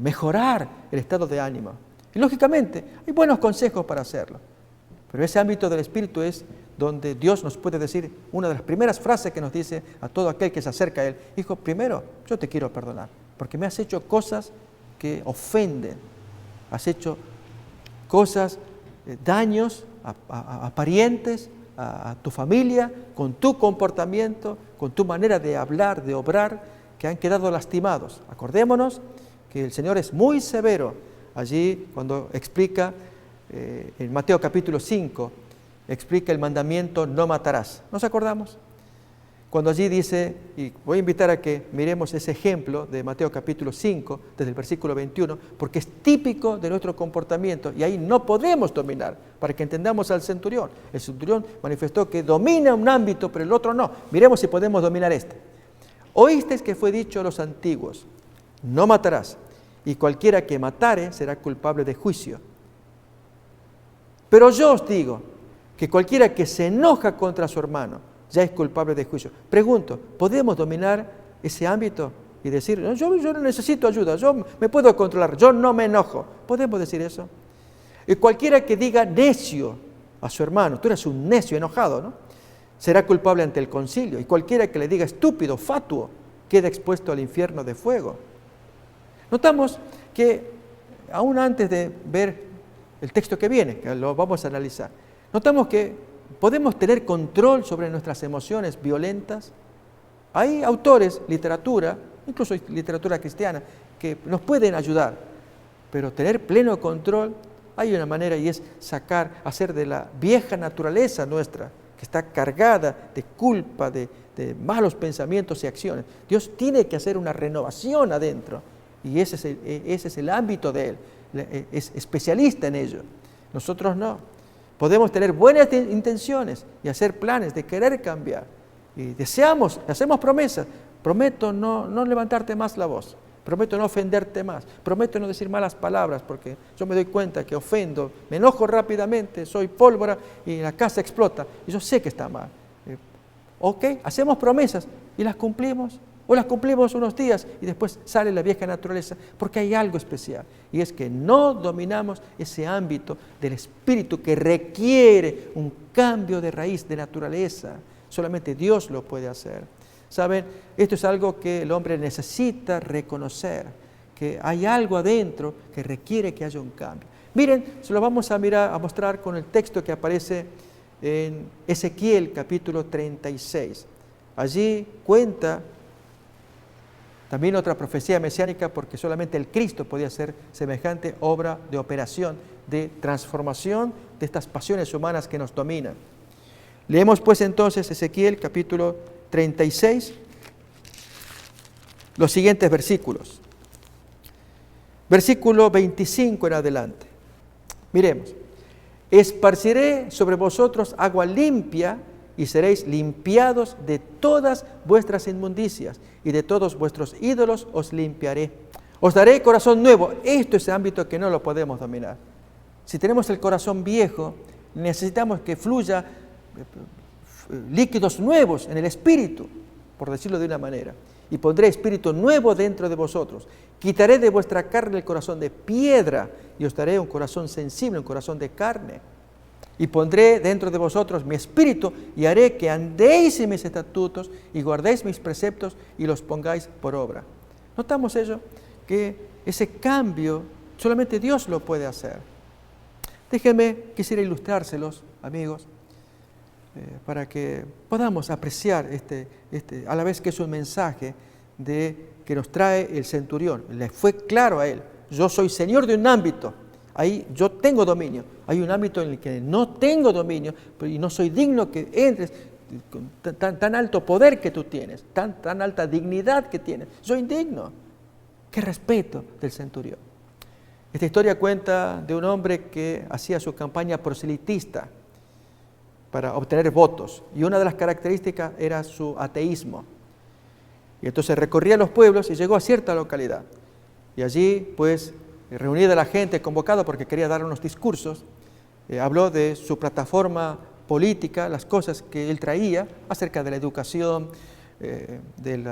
mejorar el estado de ánimo. Y lógicamente hay buenos consejos para hacerlo, pero ese ámbito del espíritu es donde Dios nos puede decir una de las primeras frases que nos dice a todo aquel que se acerca a Él: hijo, primero yo te quiero perdonar, porque me has hecho cosas que ofenden, has hecho cosas, daños a parientes, a tu familia, con tu comportamiento, con tu manera de hablar, de obrar, que han quedado lastimados. Acordémonos que el Señor es muy severo. Allí, cuando explica, en Mateo capítulo 5, explica el mandamiento: no matarás. ¿Nos acordamos? Cuando allí dice, y voy a invitar a que miremos ese ejemplo de Mateo capítulo 5, desde el versículo 21, porque es típico de nuestro comportamiento, y ahí no podemos dominar, para que entendamos al centurión. El centurión manifestó que domina un ámbito, pero el otro no. Miremos si podemos dominar este. Oísteis que fue dicho a los antiguos: no matarás, y cualquiera que matare será culpable de juicio. Pero yo os digo que cualquiera que se enoja contra su hermano ya es culpable de juicio. Pregunto, ¿podemos dominar ese ámbito y decir, no, yo no necesito ayuda, yo me puedo controlar, yo no me enojo? ¿Podemos decir eso? Y cualquiera que diga necio a su hermano, tú eres un necio enojado, ¿no?, será culpable ante el concilio. Y cualquiera que le diga estúpido, fatuo, queda expuesto al infierno de fuego. Notamos que, aún antes de ver el texto que viene, que lo vamos a analizar, notamos que podemos tener control sobre nuestras emociones violentas. Hay autores, literatura, incluso literatura cristiana, que nos pueden ayudar, pero tener pleno control, hay una manera, y es hacer de la vieja naturaleza nuestra, que está cargada de culpa, de malos pensamientos y acciones. Dios tiene que hacer una renovación adentro, y ese es el ámbito de Él. Es especialista en ello. Nosotros no. Podemos tener buenas intenciones y hacer planes de querer cambiar. Y hacemos promesas. Prometo no levantarte más la voz. Prometo no ofenderte más. Prometo no decir malas palabras, porque yo me doy cuenta que ofendo, me enojo rápidamente, soy pólvora y la casa explota. Y yo sé que está mal. Ok, hacemos promesas y las cumplimos. O las cumplimos unos días y después sale la vieja naturaleza, porque hay algo especial. Y es que no dominamos ese ámbito del espíritu que requiere un cambio de raíz, de naturaleza. Solamente Dios lo puede hacer. ¿Saben? Esto es algo que el hombre necesita reconocer, que hay algo adentro que requiere que haya un cambio. Miren, se lo vamos a mostrar con el texto que aparece en Ezequiel capítulo 36. Allí cuenta también otra profecía mesiánica, porque solamente el Cristo podía hacer semejante obra de operación, de transformación de estas pasiones humanas que nos dominan. Leemos pues entonces Ezequiel capítulo 36, los siguientes versículos. Versículo 25 en adelante. Miremos. Esparciré sobre vosotros agua limpia y seréis limpiados de todas vuestras inmundicias, y de todos vuestros ídolos os limpiaré. Os daré corazón nuevo. Esto es el ámbito que no lo podemos dominar. Si tenemos el corazón viejo, necesitamos que fluya líquidos nuevos en el espíritu, por decirlo de una manera. Y pondré espíritu nuevo dentro de vosotros. Quitaré de vuestra carne el corazón de piedra y os daré un corazón sensible, un corazón de carne. Y pondré dentro de vosotros mi espíritu y haré que andéis en mis estatutos y guardéis mis preceptos y los pongáis por obra. ¿Notamos ello? Que ese cambio solamente Dios lo puede hacer. Déjenme, quisiera ilustrárselos, amigos, para que podamos apreciar a la vez que es un mensaje que nos trae el centurión. Le fue claro a él, yo soy señor de un ámbito. Ahí yo tengo dominio. Hay un ámbito en el que no tengo dominio y no soy digno que entres con tan alto poder que tú tienes, tan alta dignidad que tienes. Soy indigno. Qué respeto del centurión. Esta historia cuenta de un hombre que hacía su campaña proselitista para obtener votos, y una de las características era su ateísmo. Y entonces recorría los pueblos y llegó a cierta localidad. Y allí, pues, reunida la gente, convocada porque quería dar unos discursos, habló de su plataforma política, las cosas que él traía acerca de la educación, del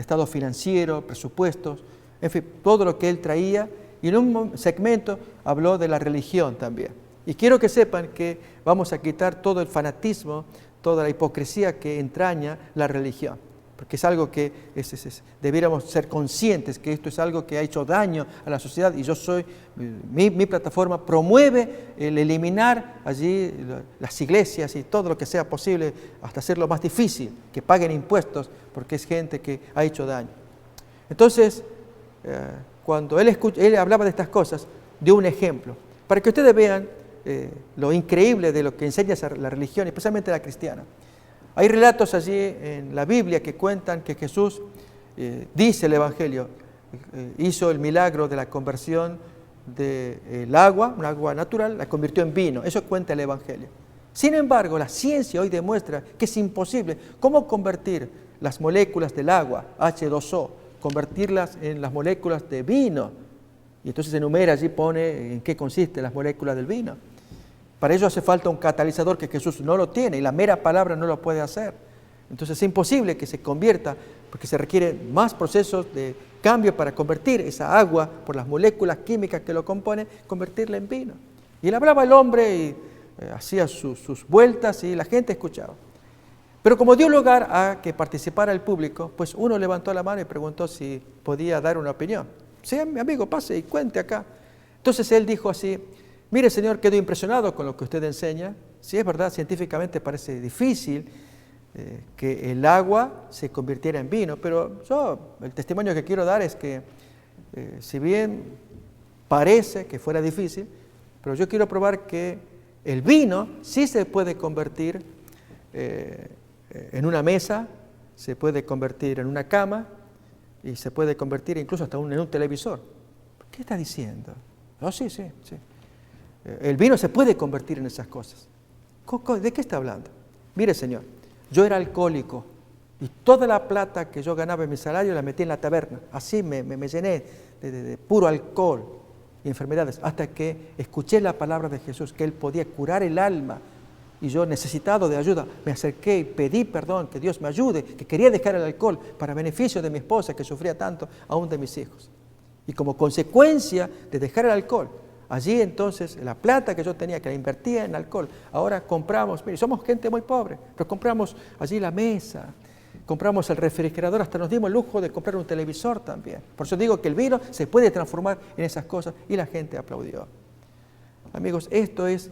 estado financiero, presupuestos, en fin, todo lo que él traía, y en un segmento habló de la religión también. Y quiero que sepan que vamos a quitar todo el fanatismo, toda la hipocresía que entraña la religión, porque es algo que debiéramos ser conscientes que esto es algo que ha hecho daño a la sociedad, y mi plataforma promueve el eliminar allí las iglesias y todo lo que sea posible, hasta hacerlo más difícil, que paguen impuestos, porque es gente que ha hecho daño. Entonces, cuando él hablaba de estas cosas, dio un ejemplo, para que ustedes vean lo increíble de lo que enseña la religión, especialmente la cristiana. Hay relatos allí en la Biblia que cuentan que Jesús, dice el Evangelio, hizo el milagro de la conversión del agua, un agua natural, la convirtió en vino. Eso cuenta el Evangelio. Sin embargo, la ciencia hoy demuestra que es imposible. ¿Cómo convertir las moléculas del agua, H2O, convertirlas en las moléculas de vino. Y entonces enumera allí, pone en qué consisten las moléculas del vino. Para ello hace falta un catalizador que Jesús no lo tiene y la mera palabra no lo puede hacer. Entonces es imposible que se convierta, porque se requieren más procesos de cambio para convertir esa agua, por las moléculas químicas que lo componen, convertirla en vino. Y él hablaba al hombre y hacía sus vueltas y la gente escuchaba. Pero como dio lugar a que participara el público, pues uno levantó la mano y preguntó si podía dar una opinión. Sí, mi amigo, pase y cuente acá. Entonces él dijo así: mire, señor, quedo impresionado con lo que usted enseña. Sí, es verdad, científicamente parece difícil que el agua se convirtiera en vino, pero yo el testimonio que quiero dar es que si bien parece que fuera difícil, pero yo quiero probar que el vino sí se puede convertir en una mesa, se puede convertir en una cama y se puede convertir incluso hasta en un televisor. ¿Qué está diciendo? Oh, sí. El vino se puede convertir en esas cosas. ¿De qué está hablando? Mire, señor, yo era alcohólico y toda la plata que yo ganaba en mi salario la metí en la taberna. Así me llené de puro alcohol y enfermedades, hasta que escuché la palabra de Jesús, que Él podía curar el alma. Y yo, necesitado de ayuda, me acerqué y pedí perdón, que Dios me ayude, que quería dejar el alcohol para beneficio de mi esposa, que sufría tanto, aún de mis hijos. Y como consecuencia de dejar el alcohol, allí entonces la plata que yo tenía, que la invertía en alcohol, ahora compramos, mire, somos gente muy pobre, pero compramos allí la mesa, compramos el refrigerador, hasta nos dimos el lujo de comprar un televisor también. Por eso digo que el vino se puede transformar en esas cosas y la gente aplaudió. Amigos, esto es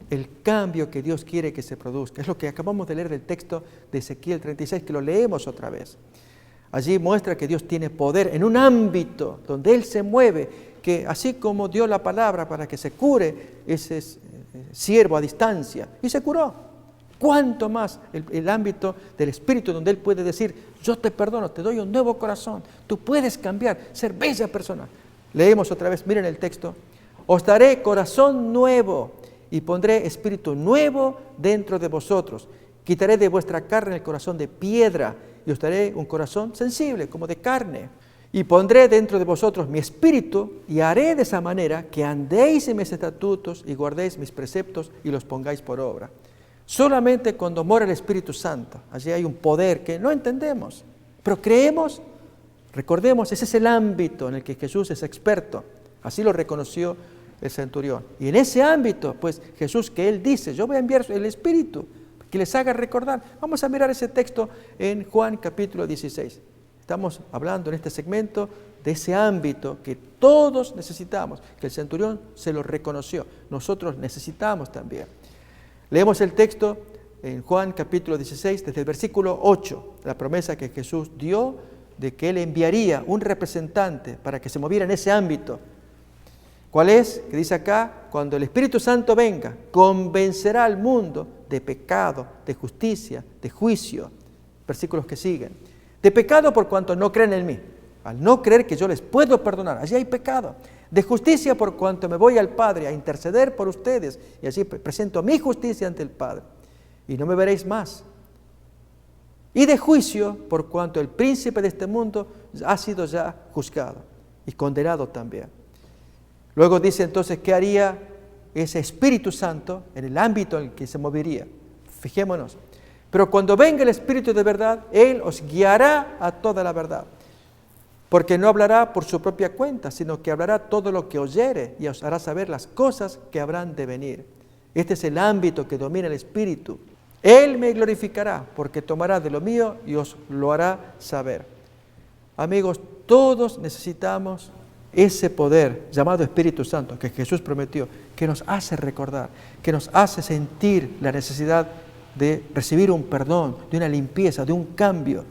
el cambio que Dios quiere que se produzca. Es lo que acabamos de leer del texto de Ezequiel 36, que lo leemos otra vez. Allí muestra que Dios tiene poder en un ámbito donde Él se mueve, que así como dio la palabra para que se cure ese siervo a distancia, y se curó, cuánto más el ámbito del Espíritu, donde Él puede decir: yo te perdono, te doy un nuevo corazón, tú puedes cambiar, ser bella persona. Leemos otra vez, miren el texto: os daré corazón nuevo y pondré espíritu nuevo dentro de vosotros. Quitaré de vuestra carne el corazón de piedra y os daré un corazón sensible, como de carne. Y pondré dentro de vosotros mi espíritu y haré de esa manera que andéis en mis estatutos y guardéis mis preceptos y los pongáis por obra. Solamente cuando mora el Espíritu Santo, allí hay un poder que no entendemos, pero creemos. Recordemos, ese es el ámbito en el que Jesús es experto. Así lo reconoció el centurión. Y en ese ámbito, pues Jesús, que Él dice: yo voy a enviar el Espíritu que les haga recordar. Vamos a mirar ese texto en Juan capítulo 16. Estamos hablando en este segmento de ese ámbito que todos necesitamos, que el centurión se lo reconoció. Nosotros necesitamos también. Leemos el texto en Juan capítulo 16, desde el versículo 8, la promesa que Jesús dio de que Él enviaría un representante para que se moviera en ese ámbito. ¿Cuál es? Que dice acá: cuando el Espíritu Santo venga, convencerá al mundo de pecado, de justicia, de juicio. Versículos que siguen. De pecado por cuanto no creen en mí. Al no creer que yo les puedo perdonar, allí hay pecado. De justicia por cuanto me voy al Padre a interceder por ustedes y así presento mi justicia ante el Padre. Y no me veréis más. Y de juicio por cuanto el príncipe de este mundo ha sido ya juzgado y condenado también. Luego dice entonces, ¿qué haría ese Espíritu Santo en el ámbito en el que se movería? Fijémonos. Pero cuando venga el Espíritu de verdad, Él os guiará a toda la verdad. Porque no hablará por su propia cuenta, sino que hablará todo lo que oyere y os hará saber las cosas que habrán de venir. Este es el ámbito que domina el Espíritu. Él me glorificará porque tomará de lo mío y os lo hará saber. Amigos, todos necesitamos ese poder llamado Espíritu Santo que Jesús prometió, que nos hace recordar, que nos hace sentir la necesidad de recibir un perdón, de una limpieza, de un cambio,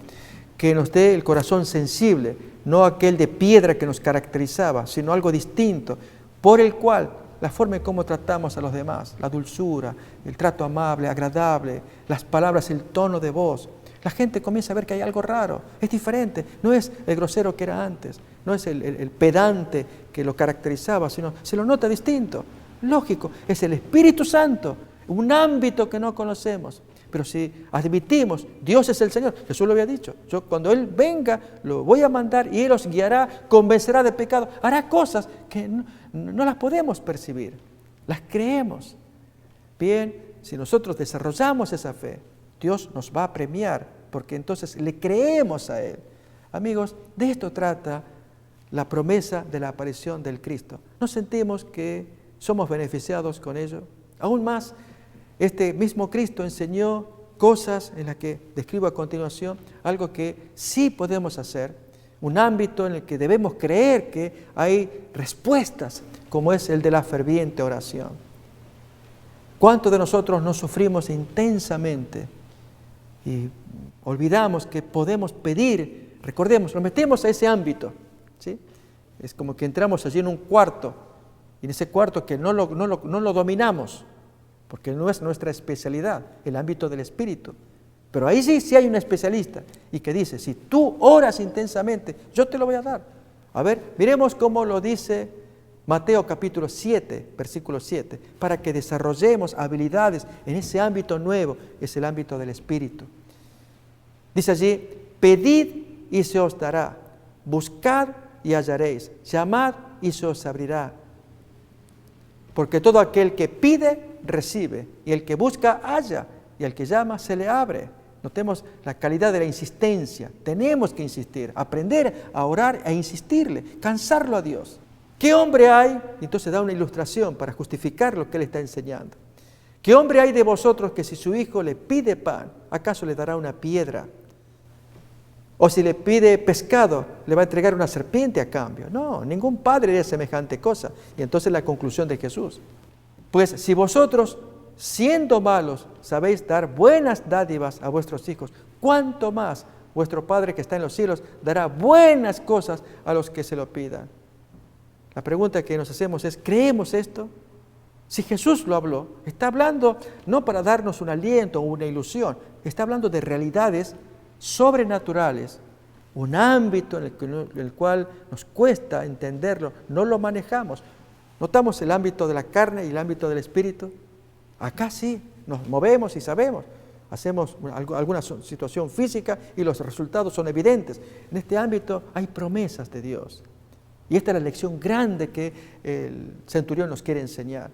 que nos dé el corazón sensible, no aquel de piedra que nos caracterizaba, sino algo distinto, por el cual la forma en cómo tratamos a los demás, la dulzura, el trato amable, agradable, las palabras, el tono de voz, la gente comienza a ver que hay algo raro, es diferente, no es el grosero que era antes, no es el pedante que lo caracterizaba, sino se lo nota distinto. Lógico, es el Espíritu Santo, un ámbito que no conocemos, Pero si admitimos, Dios es el Señor, Jesús lo había dicho, yo cuando Él venga lo voy a mandar y Él os guiará, convencerá de pecado, hará cosas que no las podemos percibir, las creemos. Bien, si nosotros desarrollamos esa fe, Dios nos va a premiar, porque entonces le creemos a Él. Amigos, de esto trata la promesa de la aparición del Cristo. ¿No sentimos que somos beneficiados con ello? Aún más, este mismo Cristo enseñó cosas en las que describo a continuación, algo que sí podemos hacer, un ámbito en el que debemos creer que hay respuestas, como es el de la ferviente oración. ¿Cuántos de nosotros nos sufrimos intensamente y olvidamos que podemos pedir? Recordemos, nos metemos a ese ámbito, ¿sí? Es como que entramos allí en un cuarto, y en ese cuarto que no lo dominamos, porque no es nuestra especialidad, el ámbito del Espíritu. Pero ahí sí hay un especialista, y que dice, si tú oras intensamente, yo te lo voy a dar. A ver, miremos cómo lo dice Mateo capítulo 7, versículo 7, para que desarrollemos habilidades en ese ámbito nuevo, es el ámbito del Espíritu. Dice allí, pedid y se os dará, buscad y hallaréis, llamad y se os abrirá. Porque todo aquel que pide, recibe, y el que busca, halla, y al que llama, se le abre. Notemos la calidad de la insistencia. Tenemos que insistir, aprender a orar e insistirle, cansarlo a Dios. ¿Qué hombre hay? Entonces da una ilustración para justificar lo que él está enseñando. ¿Qué hombre hay de vosotros que si su hijo le pide pan, acaso le dará una piedra? O si le pide pescado, le va a entregar una serpiente a cambio. No, ningún padre haría semejante cosa. Y entonces la conclusión de Jesús. Pues si vosotros, siendo malos, sabéis dar buenas dádivas a vuestros hijos, ¿cuánto más vuestro Padre que está en los cielos dará buenas cosas a los que se lo pidan? La pregunta que nos hacemos es, ¿creemos esto? Si Jesús lo habló, está hablando no para darnos un aliento o una ilusión, está hablando de realidades sobrenaturales, un ámbito en el cual nos cuesta entenderlo, no lo manejamos. ¿Notamos el ámbito de la carne y el ámbito del espíritu? Acá sí, nos movemos y sabemos, hacemos alguna situación física y los resultados son evidentes. En este ámbito hay promesas de Dios. Y esta es la lección grande que el centurión nos quiere enseñar.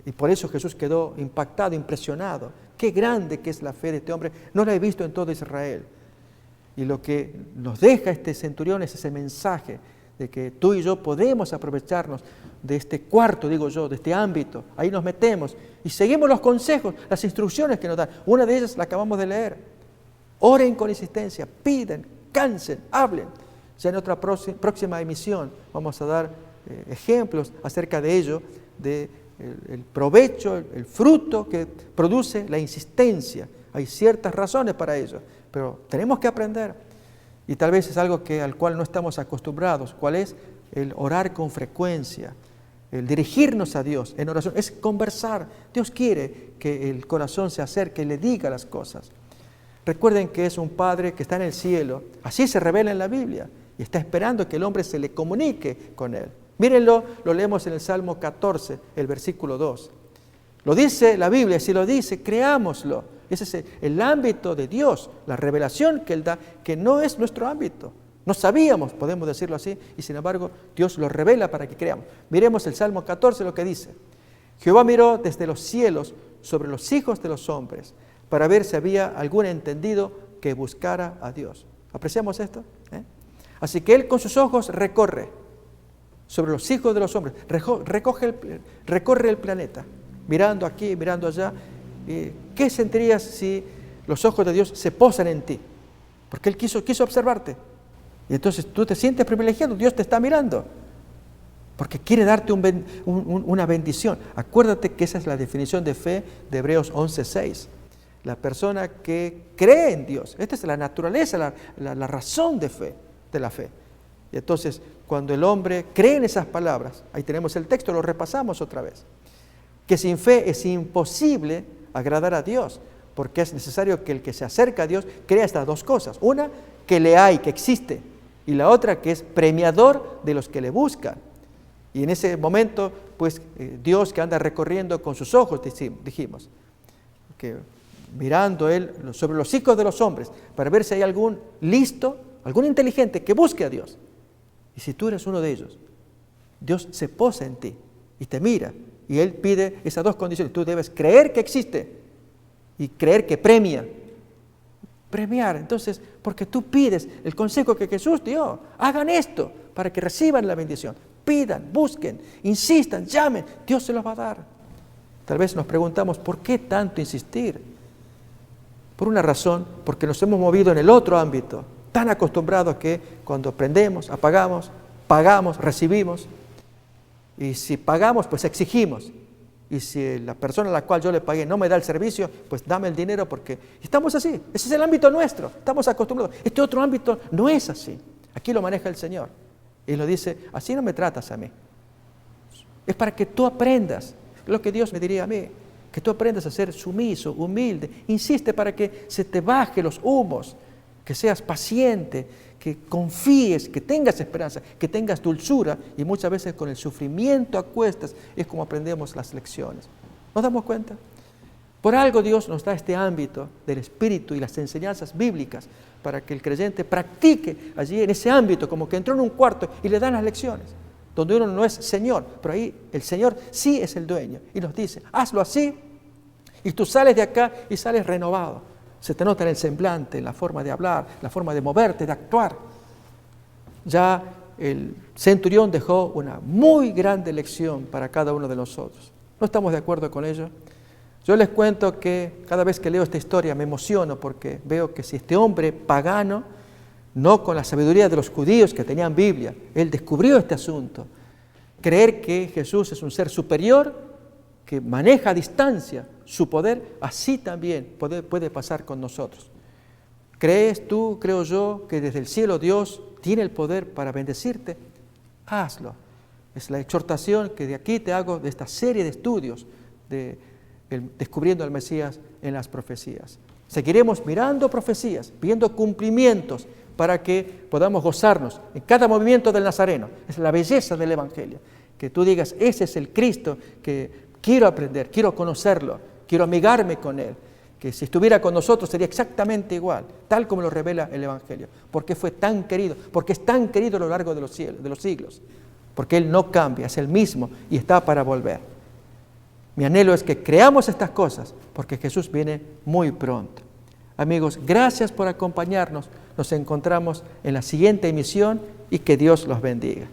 Y por eso Jesús quedó impactado, impresionado. Qué grande que es la fe de este hombre. No la he visto en todo Israel. Y lo que nos deja este centurión es ese mensaje de que tú y yo podemos aprovecharnos de este cuarto, digo yo, de este ámbito. Ahí nos metemos y seguimos los consejos, las instrucciones que nos dan. Una de ellas la acabamos de leer. Oren con insistencia, piden, cansen, hablen. Ya en otra próxima emisión vamos a dar ejemplos acerca de ello, de el provecho, el fruto que produce la insistencia. Hay ciertas razones para ello, pero tenemos que aprender. Y tal vez es algo al cual no estamos acostumbrados. ¿Cuál es? El orar con frecuencia, el dirigirnos a Dios en oración, es conversar. Dios quiere que el corazón se acerque y le diga las cosas. Recuerden que es un Padre que está en el cielo, así se revela en la Biblia, y está esperando que el hombre se le comunique con Él. Mírenlo, lo leemos en el Salmo 14, el versículo 2. Lo dice la Biblia, si lo dice, creámoslo. Ese es el ámbito de Dios, la revelación que Él da, que no es nuestro ámbito. No sabíamos, podemos decirlo así, y sin embargo Dios lo revela para que creamos. Miremos el Salmo 14, lo que dice. Jehová miró desde los cielos sobre los hijos de los hombres, para ver si había algún entendido que buscara a Dios. ¿Apreciamos esto? Así que Él con sus ojos recorre sobre los hijos de los hombres, recorre el planeta, mirando aquí, mirando allá. ¿Qué sentirías si los ojos de Dios se posan en ti? Porque Él quiso observarte. Y entonces tú te sientes privilegiado, Dios te está mirando. Porque quiere darte una bendición. Acuérdate que esa es la definición de fe de Hebreos 11:6. La persona que cree en Dios. Esta es la naturaleza, la razón de la fe. Y entonces, cuando el hombre cree en esas palabras, ahí tenemos el texto, lo repasamos otra vez, que sin fe es imposible agradar a Dios, porque es necesario que el que se acerca a Dios crea estas dos cosas. Una, que le hay, que existe, y la otra, que es premiador de los que le buscan. Y en ese momento, pues, Dios que anda recorriendo con sus ojos, dijimos, que mirando Él sobre los hijos de los hombres para ver si hay algún listo, algún inteligente que busque a Dios. Y si tú eres uno de ellos, Dios se posa en ti y te mira. Y Él pide esas dos condiciones. Tú debes creer que existe y creer que premia. Premiar, entonces, porque tú pides el consejo que Jesús dio. Hagan esto para que reciban la bendición. Pidan, busquen, insistan, llamen. Dios se los va a dar. Tal vez nos preguntamos, ¿por qué tanto insistir? Por una razón, porque nos hemos movido en el otro ámbito, tan acostumbrados que cuando prendemos, apagamos, pagamos, recibimos. Y si pagamos, pues exigimos. Y si la persona a la cual yo le pagué no me da el servicio, pues dame el dinero porque estamos así. Ese es el ámbito nuestro, estamos acostumbrados. Este otro ámbito no es así. Aquí lo maneja el Señor. Y lo dice, así no me tratas a mí. Es para que tú aprendas, lo que Dios me diría a mí, que tú aprendas a ser sumiso, humilde. Insiste para que se te baje los humos, que seas paciente, que confíes, que tengas esperanza, que tengas dulzura, y muchas veces con el sufrimiento a cuestas es como aprendemos las lecciones. ¿Nos damos cuenta? Por algo Dios nos da este ámbito del espíritu y las enseñanzas bíblicas para que el creyente practique allí en ese ámbito, como que entró en un cuarto y le dan las lecciones, donde uno no es Señor, pero ahí el Señor sí es el dueño y nos dice, hazlo así, y tú sales de acá y sales renovado. Se te nota en el semblante, en la forma de hablar, la forma de moverte, de actuar. Ya el centurión dejó una muy grande lección para cada uno de nosotros. ¿No estamos de acuerdo con ello? Yo les cuento que cada vez que leo esta historia me emociono porque veo que si este hombre pagano, no con la sabiduría de los judíos que tenían Biblia, él descubrió este asunto. Creer que Jesús es un ser superior, que maneja a distancia su poder, así también puede pasar con nosotros. ¿Crees tú, creo yo, que desde el cielo Dios tiene el poder para bendecirte? Hazlo. Es la exhortación que de aquí te hago de esta serie de estudios de Descubriendo al Mesías en las profecías. Seguiremos mirando profecías, viendo cumplimientos para que podamos gozarnos en cada movimiento del Nazareno. Es la belleza del Evangelio. Que tú digas, ese es el Cristo que quiero aprender, quiero conocerlo, quiero amigarme con Él, que si estuviera con nosotros sería exactamente igual, tal como lo revela el Evangelio. Porque fue tan querido, porque es tan querido a lo largo de los siglos, porque Él no cambia, es el mismo y está para volver. Mi anhelo es que creamos estas cosas, porque Jesús viene muy pronto. Amigos, gracias por acompañarnos, nos encontramos en la siguiente emisión y que Dios los bendiga.